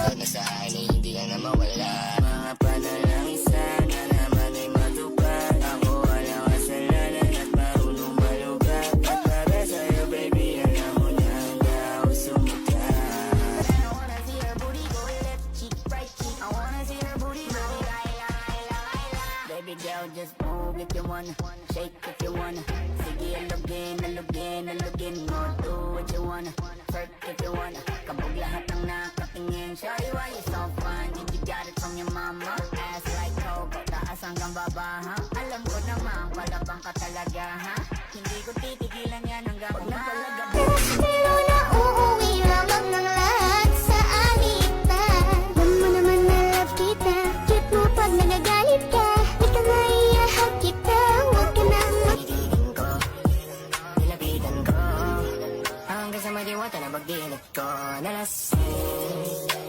Kahit nasa akin ay hindi ka na mawala. Mga panalangin sana naman ay matupad. Ako walang kasalanan at marunong malugat. At para sa'yo baby, alam mo na handa ako sumukat. I wanna see her booty go left cheek, right cheek. I wanna see her booty go baby girl, just move if you wanna, shake if you wanna. Sige, alugin, alugin, alugin mo. Do what you wanna, twerk if you wanna. Kabog lahat ng nakatingin. Shawty, why you so fun? Did you got it from your mama? Ass like coco, taas hanggang baba, ha? Alam ko naman, palabang ka talaga, ha? Hindi ko titigilan yan hanggang umaga. Pero nauuwi lamang ng lahat sa alitan. Alam mo naman na love kita, cute mo pag nagagalit ka. Di ka maiyahan kita, huwag ka na Titigan ko, nilapitan ko, hanggang sa madiwata na pagdinig ko. Nalasing